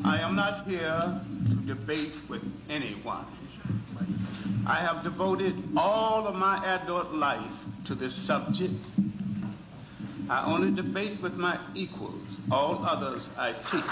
I am not here to debate with anyone. I have devoted all of my adult life to this subject. I only debate with my equals. All others I teach.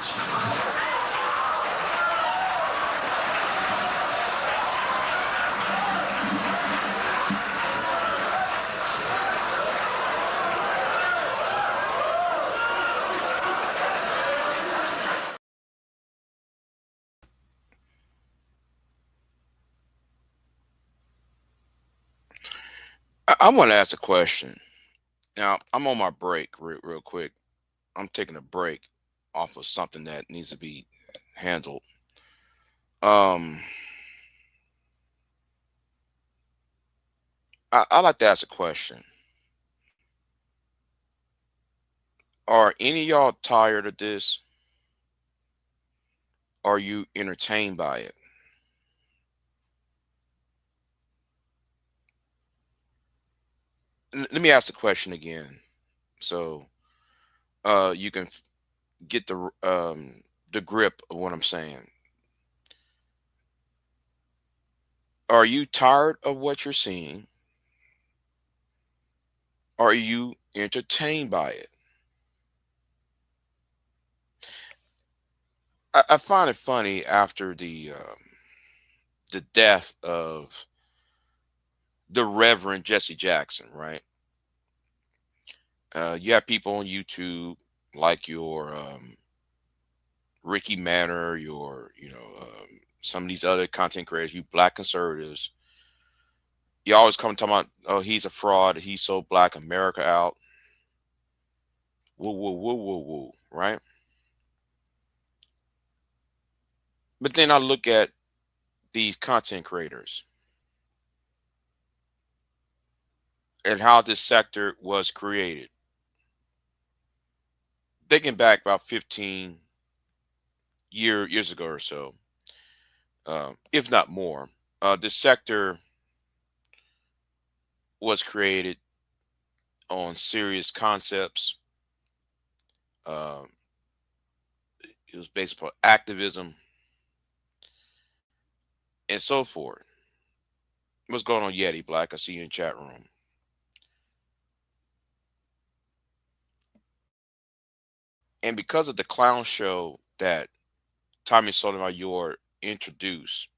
I want to ask a question. Now, I'm on my break real quick. I'm taking a break off of something that needs to be handled. Um, I like to ask a question. Are any of y'all tired of this? Are you entertained by it? Let me ask the question again, so you can get the grip of what I'm saying. Are you tired of what you're seeing? Are you entertained by it? I find it funny after the death of the Reverend Jesse Jackson, right? You have people on YouTube like your Ricky Manor, your some of these other content creators, you black conservatives. You always come talking about, oh, he's a fraud. He's so black America out. Woo woo woo woo woo, right? But then I look at these content creators and how this sector was created. Thinking back about 15 years ago or so, if not more, this sector was created on serious concepts. Um, it was based upon activism and so forth. What's going on, Yeti Black? I see you in chat room. And because of the clown show that Tommy Sotomayor introduced,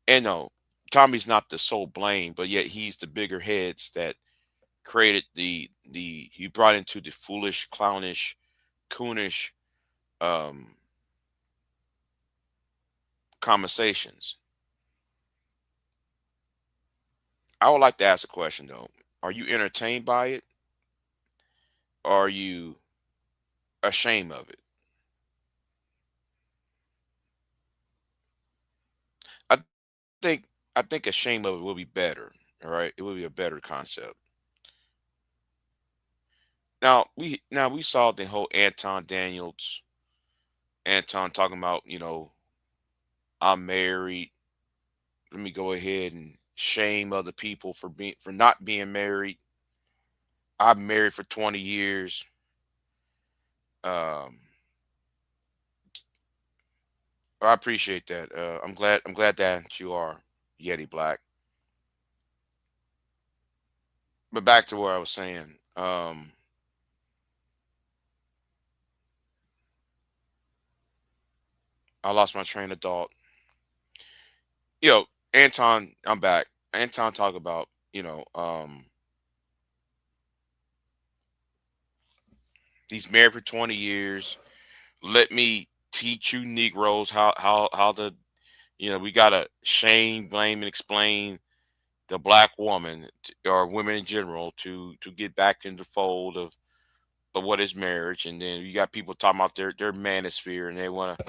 and no, Tommy's not the sole blame, but yet he's the bigger heads that created the he brought into the foolish, clownish, coonish um, conversations. I would like to ask a question though: are you entertained by it? Or are you ashamed of it? I think I think ashamed of it will be better. All right, it will be a better concept. Now we saw the whole Anton Daniels, Anton talking about, I'm married. Let me go ahead and shame other people for not being married. I'm married for 20 years. Um, I appreciate that. I'm glad that you are Yeti Black. But back to what I was saying. I lost my train of thought. Yo, Anton, I'm back. Anton talk about, he's married for 20 years. Let me teach you Negroes how to, we gotta shame, blame, and explain the black woman or women in general to get back in the fold of what is marriage. And then you got people talking about their manosphere, and they want to,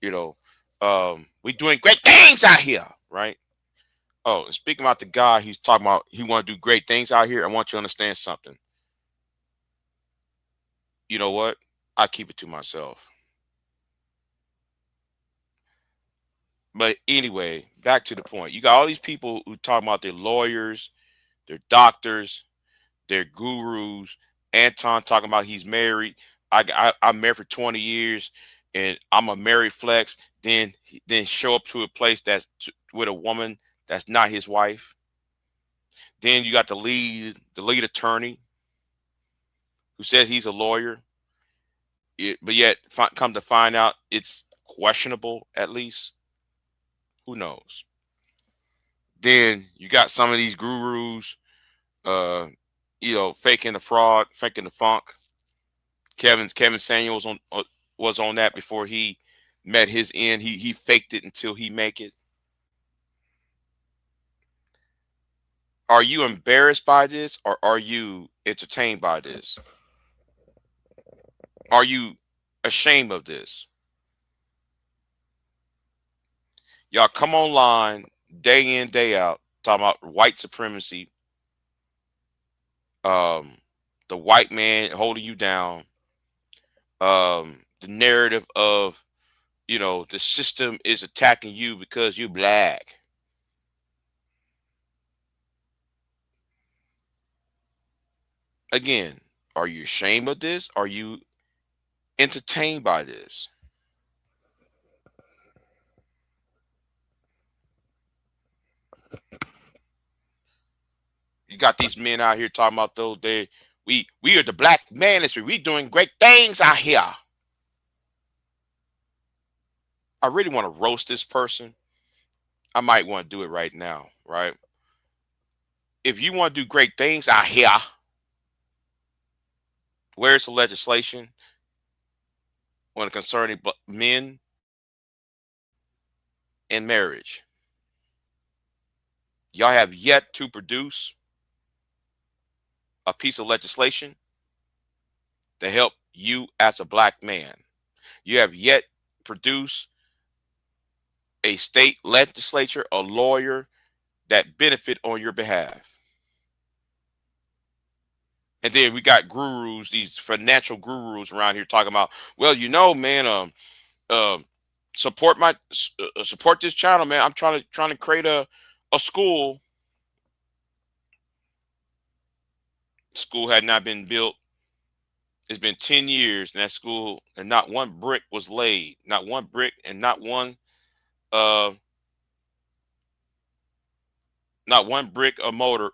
you know, we doing great things out here, right? Oh, and speaking about the guy, he's talking about he want to do great things out here. I want you to understand something. You know what? I keep it to myself. But anyway, back to the point. You got all these people who talk about their lawyers, their doctors, their gurus. Anton talking about he's married. I'm married for 20 years. and I'm a married flex, then show up to a place with a woman that's not his wife. Then you got the lead attorney who says he's a lawyer, but yet come to find out it's questionable at least. Who knows? Then you got some of these gurus, uh, faking the fraud, faking the funk. Kevin Samuels was on that before he met his end. He faked it until he make it. Are you embarrassed by this, or are you entertained by this? Are you ashamed of this? Y'all come online day in, day out, talking about white supremacy, the white man holding you down, the narrative of, the system is attacking you because you're black. Again, are you ashamed of this? Are you entertained by this? You got these men out here talking about those days. We are the black manosphere. We doing great things out here. I really want to roast this person. I might want to do it right now, right? If you want to do great things out here, where's the legislation when concerning men and marriage? Y'all have yet to produce a piece of legislation to help you as a black man. You have yet produce a state legislature, a lawyer that benefit on your behalf. And then we got gurus, these financial gurus around here talking about, well, man, support support this channel, man. I'm trying to create a school. School had not been built. It's been 10 years in that school, and not one brick was laid. Not one brick, and not one brick or mortar,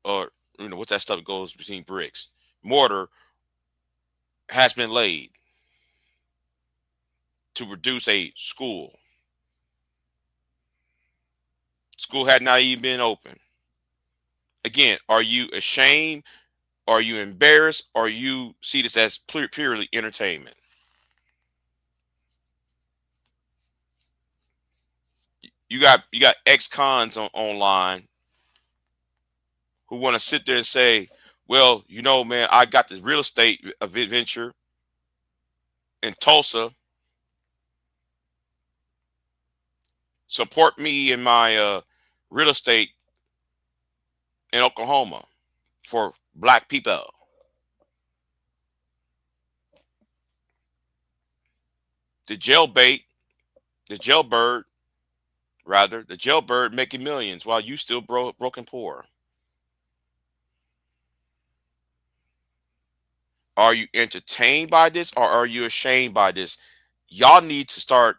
or what's that stuff that goes between bricks? Mortar has been laid to produce a school. School had not even been open. Again, are you ashamed? Are you embarrassed? Or you see this as purely entertainment? You got ex-cons online who want to sit there and say, well, man, I got this real estate venture in Tulsa. Support me in my real estate in Oklahoma for black people. The jailbird making millions while you still broken poor. Are you entertained by this, or are you ashamed by this? Y'all need to start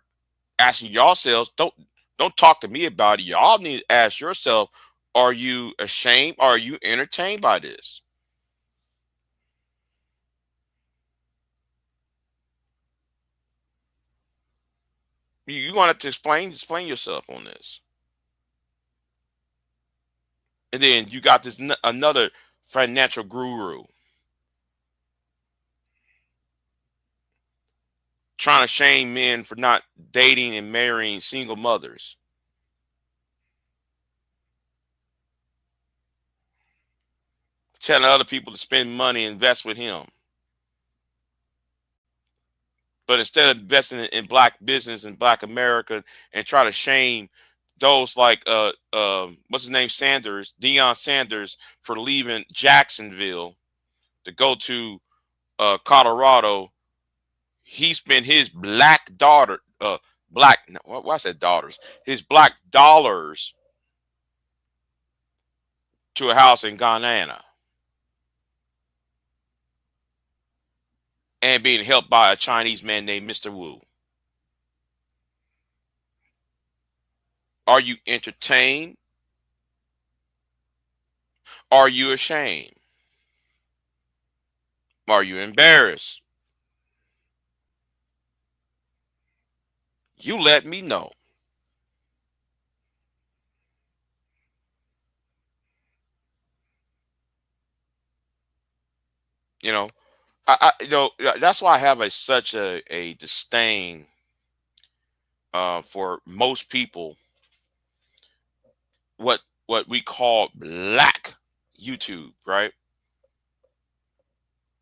asking yourselves. Don't talk to me about it. Y'all need to ask yourself, are you ashamed? Or are you entertained by this? You want to explain yourself on this. And then you got this another financial guru trying to shame men for not dating and marrying single mothers. Telling other people to spend money and invest with him. But instead of investing in black business and black America, and try to shame those like what's his name, Deion Sanders, for leaving Jacksonville to go to Colorado. He spent his black daughter, why I said daughters, his black dollars to a house in Guyana, and being helped by a Chinese man named Mr. Wu. Are you entertained? Are you ashamed? Are you embarrassed? You let me know. You know, that's why I have such a disdain for most people, what we call black YouTube, right?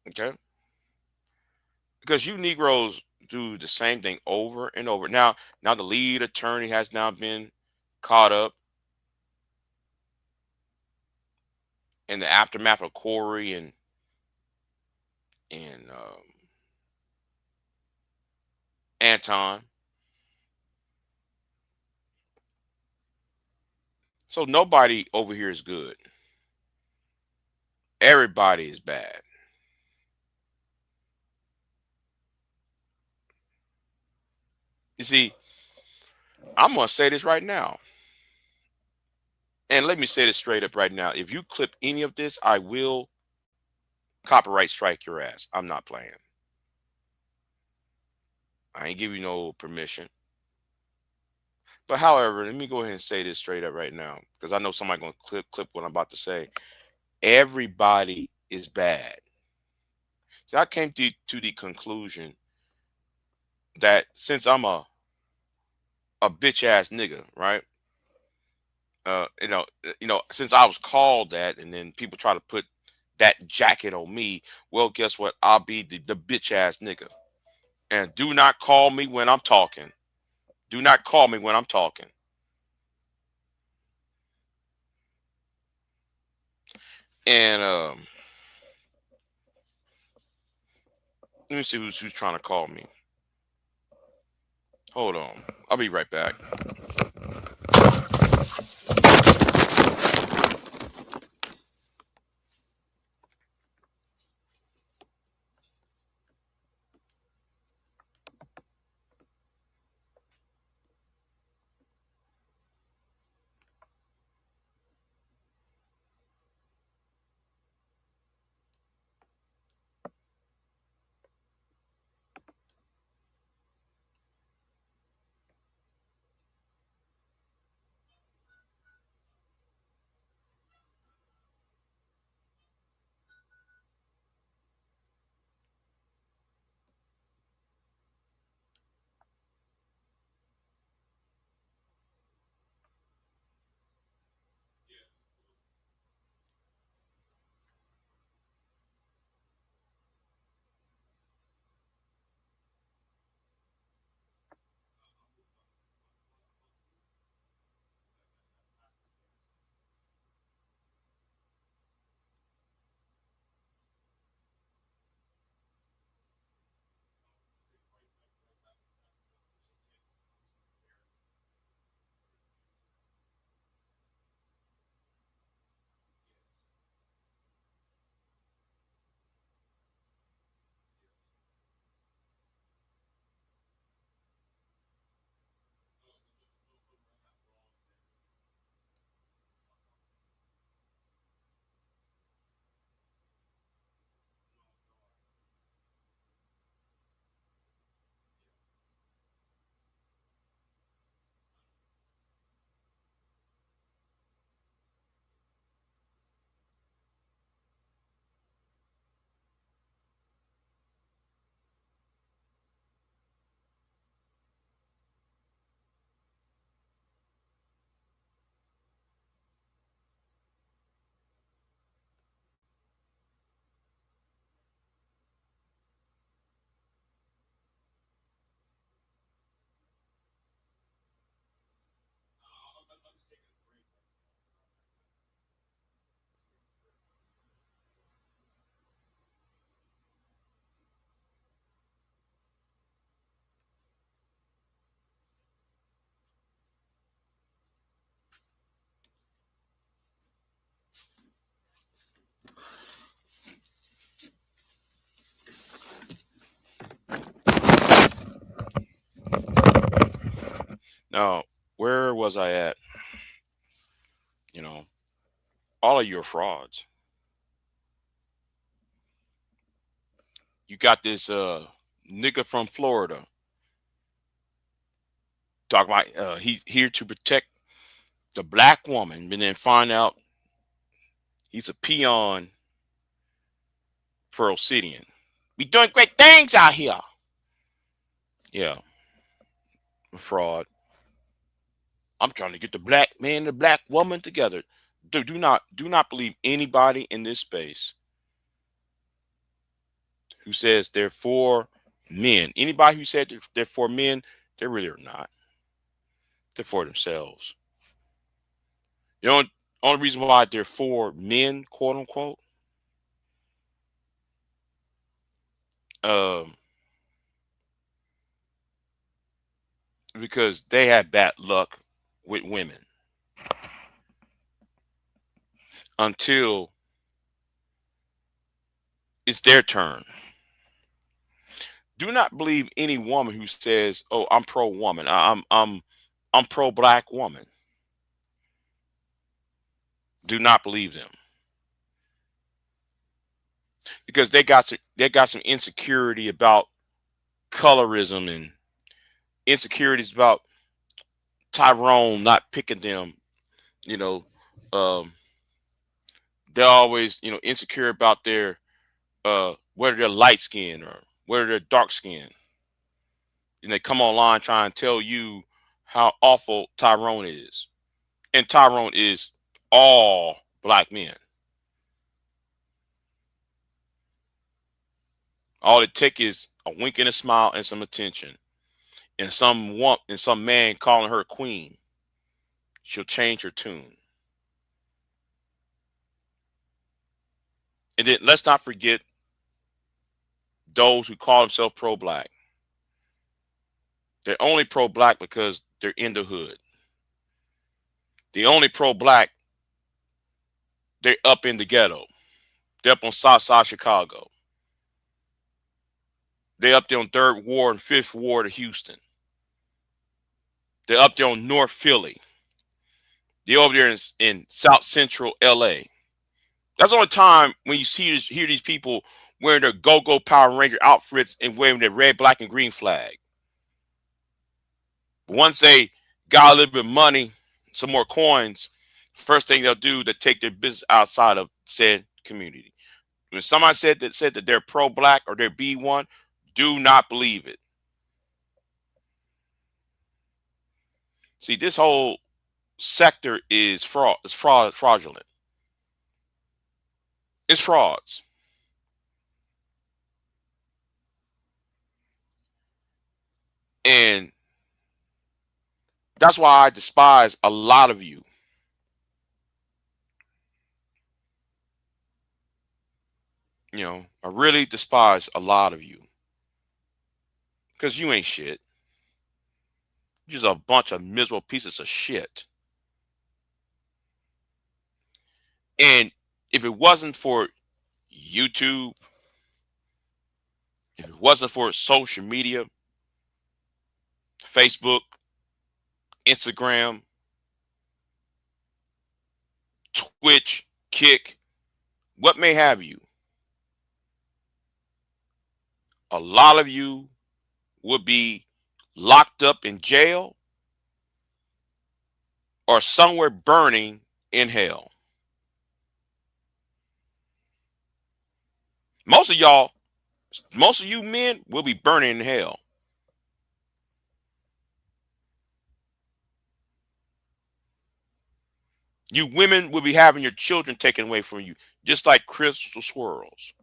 Okay, because you Negroes do the same thing over and over. Now the lead attorney has now been caught up in the aftermath of Corey and Anton. So nobody over here is good. Everybody is bad. You see, I'm gonna say this right now, and let me say this straight up right now. If you clip any of this, I will copyright strike your ass. I'm not playing. I ain't give you no permission. But however, let me go ahead and say this straight up right now, because I know somebody gonna clip what I'm about to say. Everybody is bad. So I came to the conclusion that since I'm a bitch ass nigga, right? Since I was called that, and then people try to put that jacket on me. Well, guess what? I'll be the bitch ass nigga. And do not call me when I'm talking. Do not call me when I'm talking. And let me see who's trying to call me. Hold on. I'll be right back. Now, Where was I at? You know, all of you are frauds. You got this nigga from Florida talking about he here to protect the black woman, and then find out he's a peon for Obsidian. We doing great things out here. Yeah, fraud. I'm trying to get the black man and the black woman together. Do not believe anybody in this space who says they're for men. Anybody who said they're for men, they really are not. They're for themselves. You know, only reason why they're for men, quote unquote, um, because they had bad luck with women until it's their turn. Do not believe any woman who says, "Oh, I'm pro woman. I'm pro black woman." Do not believe them because they got some insecurity about colorism and insecurities about Tyrone not picking them. You know, um, they're always insecure about their whether they're light skinned or whether they're dark skinned. And they come online trying to tell you how awful Tyrone is, and Tyrone is all black men. All it takes is a wink and a smile and some attention, and some man calling her queen. She'll change her tune. And then let's not forget those who call themselves pro-black. They're only pro-black because they're in the hood. The only pro-black, they're up in the ghetto. They're up on South Side Chicago. They're up there on Third Ward and Fifth Ward of Houston. They're up there on North Philly. They're over there in South Central LA. That's the only time when you hear these people wearing their go-go Power Ranger outfits and waving their red, black, and green flag. But once they got a little bit of money, some more coins, first thing they'll do, they take their business outside of said community. When somebody said that they're pro-black or they're B1, do not believe it. See, this whole sector is fraudulent. It's frauds. And that's why I despise a lot of you. I really despise a lot of you. Because you ain't shit. You're just a bunch of miserable pieces of shit. And if it wasn't for YouTube, if it wasn't for social media, Facebook, Instagram, Twitch, Kick, what may have you, a lot of you would be locked up in jail or somewhere burning in hell. Most of you men will be burning in hell. You women will be having your children taken away from you, just like crystal swirls.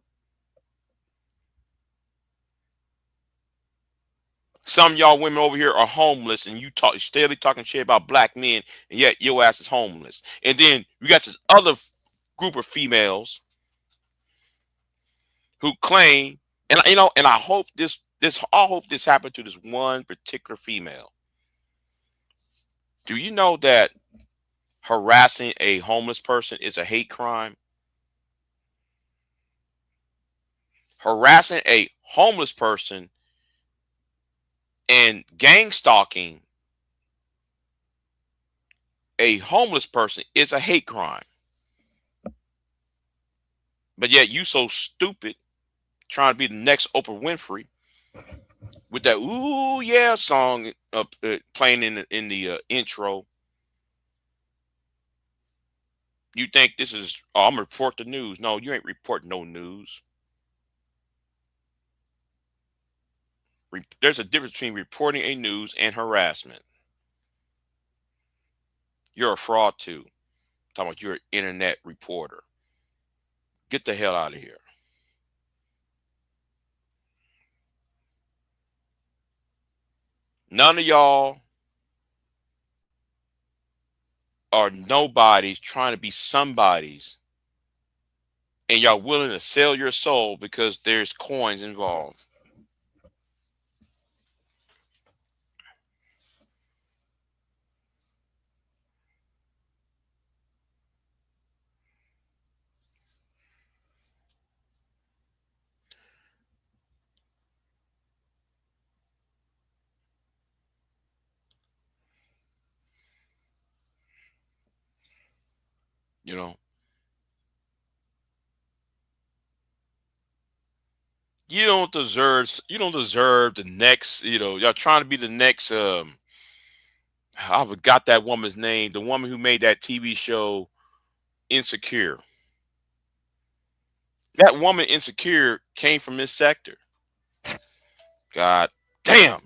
Some of y'all women over here are homeless, and you steadily talking shit about black men, and yet your ass is homeless. And then you got this other group of females who claim, and I hope I hope this happened to this one particular female. Do you know that harassing a homeless person is a hate crime? Harassing a homeless person and gang stalking a homeless person is a hate crime. But yet you so stupid trying to be the next Oprah Winfrey with that "Ooh Yeah" song playing in the intro. You think this is, oh, I'm gonna report the news? No, you ain't reporting no news. There's a difference between reporting a news and harassment. You're a fraud too. Talking about you're an internet reporter. Get the hell out of here. None of y'all are nobodies trying to be somebodies, and y'all willing to sell your soul because there's coins involved. You know, you don't deserve the next, y'all trying to be the next I forgot that woman's name, the woman who made that TV show Insecure. That woman Insecure came from this sector. God damn.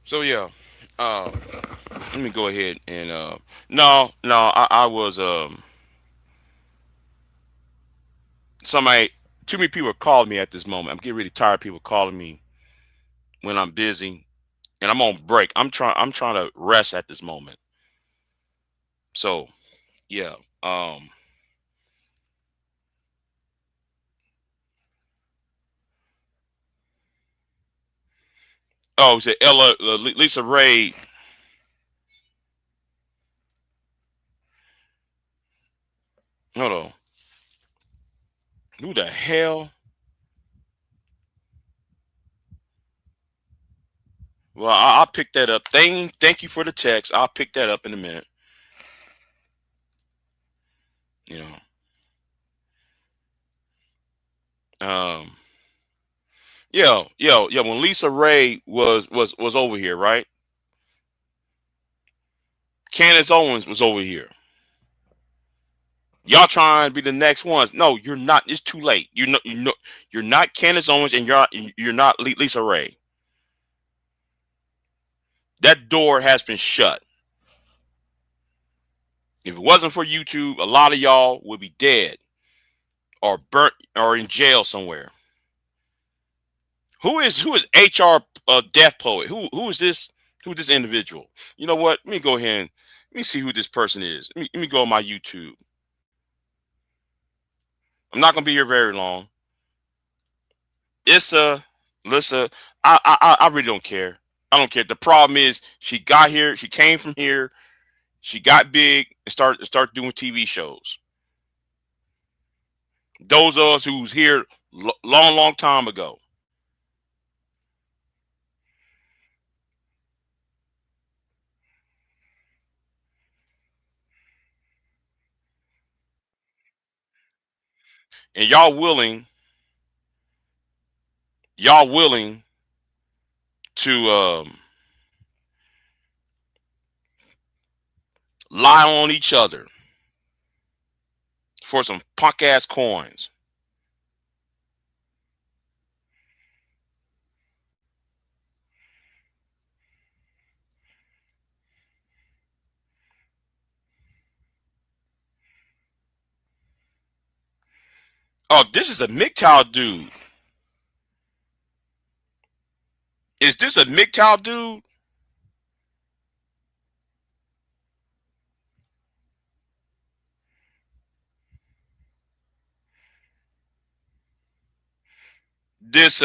So yeah, uh, let me go ahead and no, I was somebody. Too many people are calling me at this moment. I'm getting really tired of people calling me when I'm busy and I'm on break. I'm trying to rest at this moment. So yeah, um, oh, is it Ella Lisa Ray? Hold on, who the hell? Well, I'll pick that up. Thank you for the text. I'll pick that up in a minute. You um, yeah. When Lisa Ray was over here, right? Candace Owens was over here. Y'all trying to be the next ones. No, you're not. It's too late. You're not Candace Owens, and you're not Lisa Ray. That door has been shut. If it wasn't for YouTube, a lot of y'all would be dead or burnt or in jail somewhere. Who is HR Death Poet? Who is this? Who is this individual? You know what? Let me go ahead and let me see who this person is. Let me go on my YouTube. I'm not gonna be here very long. It's a listen. I really don't care. I don't care. The problem is she got here. She came from here. She got big and start doing TV shows. Those of us who's here long time ago. And y'all willing to lie on each other for some punk ass coins. Oh, this is a MGTOW dude. Is this a MGTOW dude? This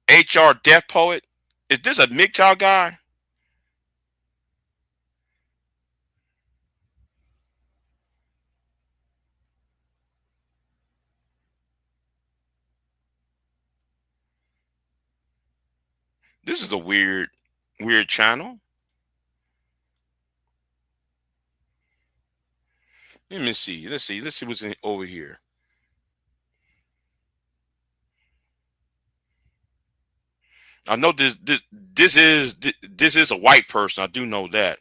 HR Death Poet? Is this a MGTOW guy? This is a weird channel. Let me see. Let's see what's over here. I know this is a white person. I do know that.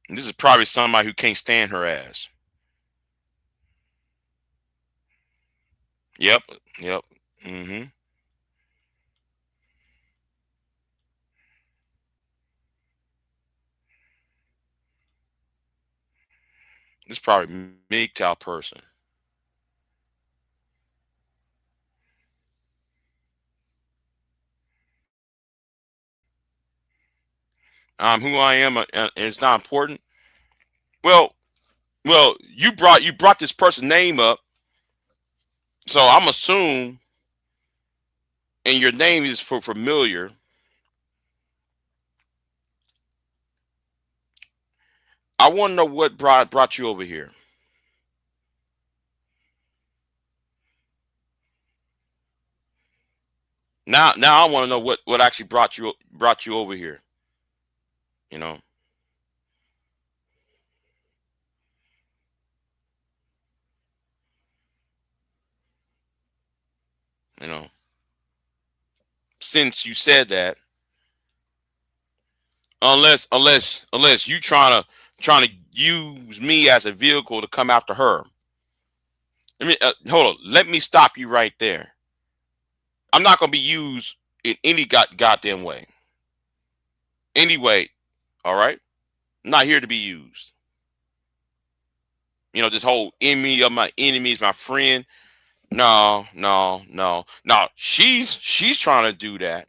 And this is probably somebody who can't stand her ass. Yep. Yep. Mm-hmm. This is probably MGTOW person. Who I am, and it's not important. Well, you brought this person's name up, so I'm assuming, and your name is for familiar. I want to know what brought you over here. Now I want to know what actually brought you over here. You know, you know. Since you said that, unless you trying to use me as a vehicle to come after her. Let me hold on. Let me stop you right there. I'm not gonna be used in any goddamn way. Anyway, all right. I'm not here to be used. This whole enemy of my enemy is my friend. No, no, no, no. She's trying to do that.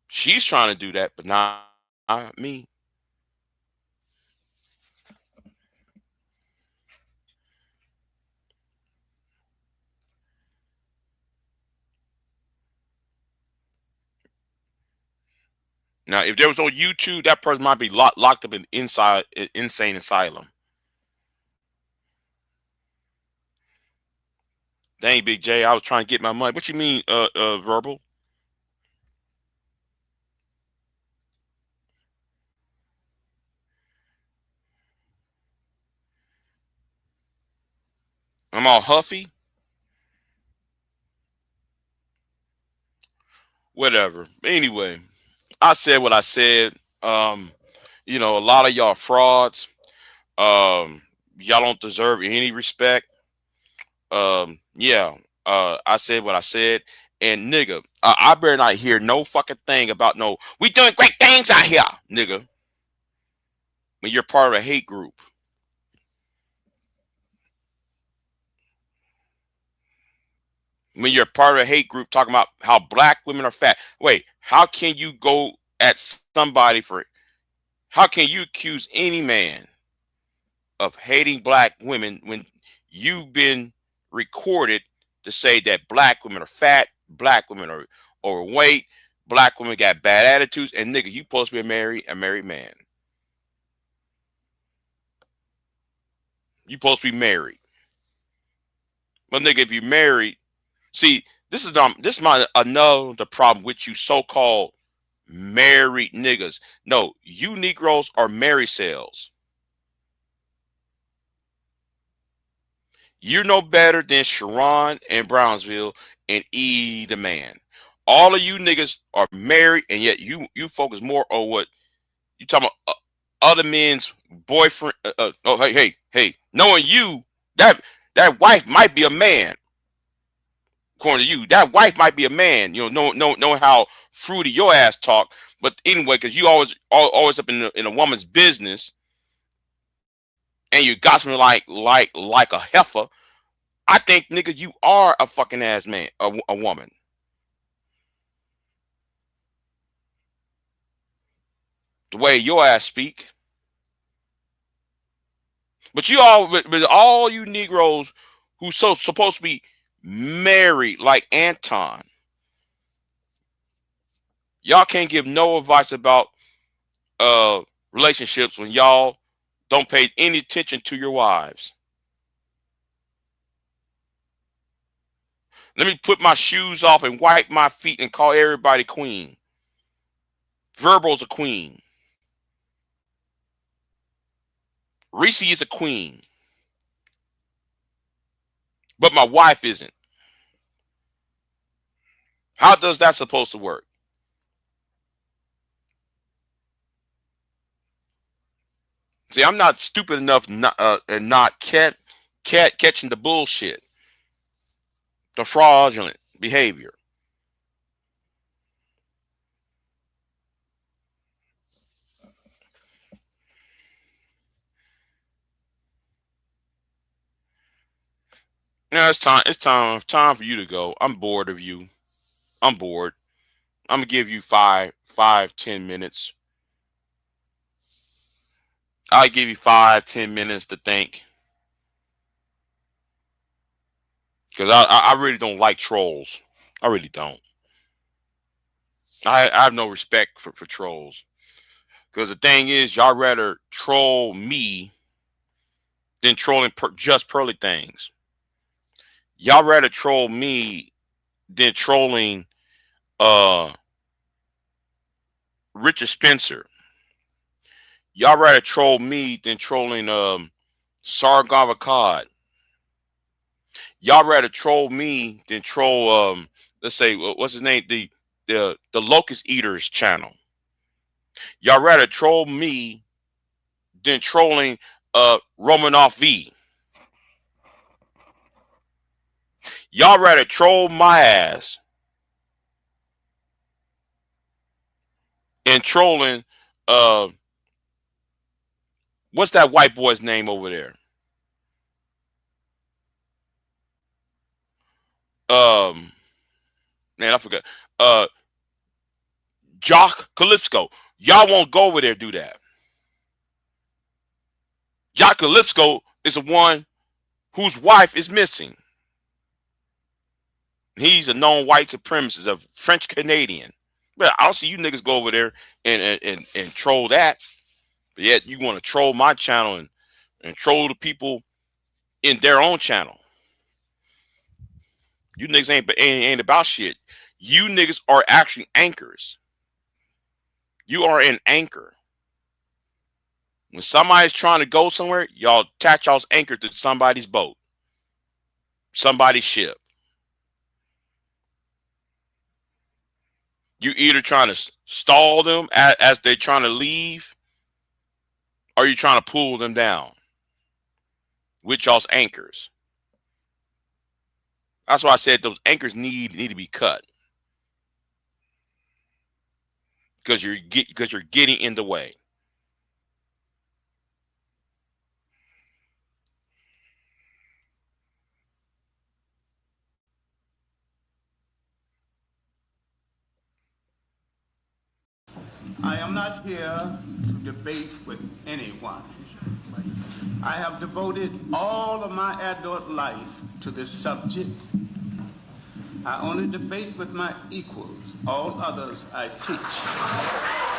She's trying to do that, but not me. Now, if there was no YouTube, that person might be locked up in inside insane asylum. Dang, Big J, I was trying to get my money. What you mean, verbal? I'm all huffy. Whatever. Anyway, I said what I said. Um, a lot of y'all frauds. Y'all don't deserve any respect. Yeah. I said what I said. And nigga, I better not hear no fucking thing about no. We doing great things out here, nigga. When you're part of a hate group. When you're part of a hate group talking about how black women are fat. Wait, how can you go at somebody for? How can you accuse any man? of hating black women when you've been recorded to say that black women are fat, black women are overweight, black women got bad attitudes, and nigga, you supposed to be a married man. You supposed to be married. But nigga, if you married, see, this is my another problem with you so-called married niggas. No, you Negroes are married cells. You're no better than Sharon and Brownsville and E the man. All of you niggas are married, and yet you focus more on what you talking about other men's boyfriend. Oh, hey, knowing you that wife might be a man. According to you, that wife might be a man. You know how fruity your ass talk. But anyway, because you always up in a woman's business, and you got something like a heifer. I think, nigga, you are a fucking ass man, a woman. The way your ass speak. But all you Negroes who supposed to be married like Anton, y'all can't give no advice about relationships when y'all don't pay any attention to your wives. Let me put my shoes off and wipe my feet and call everybody queen. Verbal's a queen. Reese is a queen. But my wife isn't. How does that supposed to work? See, I'm not stupid enough and not catching the bullshit, the fraudulent behavior. Now it's time. It's time for you to go. I'm bored of you. I'm bored. I'm gonna give you 10 minutes. I'll give you 5, 10 minutes to think. Because I really don't like trolls. I really don't. I have no respect for trolls. Because the thing is, y'all rather troll me than trolling just pearly things. Y'all rather troll me than trolling Richard Spencer. Y'all rather troll me than trolling Sargon of Akkad. Y'all rather troll me than troll let's say what's his name, the Locust Eaters channel. Y'all rather troll me than trolling Romanoff V. Y'all rather troll my ass and trolling what's that white boy's name over there? Man, I forgot. Jock Calypso. Y'all won't go over there do that. Jock Calypso is the one whose wife is missing. He's a known white supremacist, a French Canadian. But I don't see you niggas go over there and troll that. But yet you want to troll my channel and troll the people in their own channel. You niggas ain't about shit. You niggas are actually anchors. You are an anchor. When somebody's trying to go somewhere, y'all attach y'all's anchor to somebody's boat, somebody's ship. You either trying to stall them as they're trying to leave, or you trying to pull them down with y'all's anchors. That's why I said those anchors need to be cut because you're getting in the way. I am not here to debate with anyone. I have devoted all of my adult life to this subject. I only debate with my equals. All others I teach.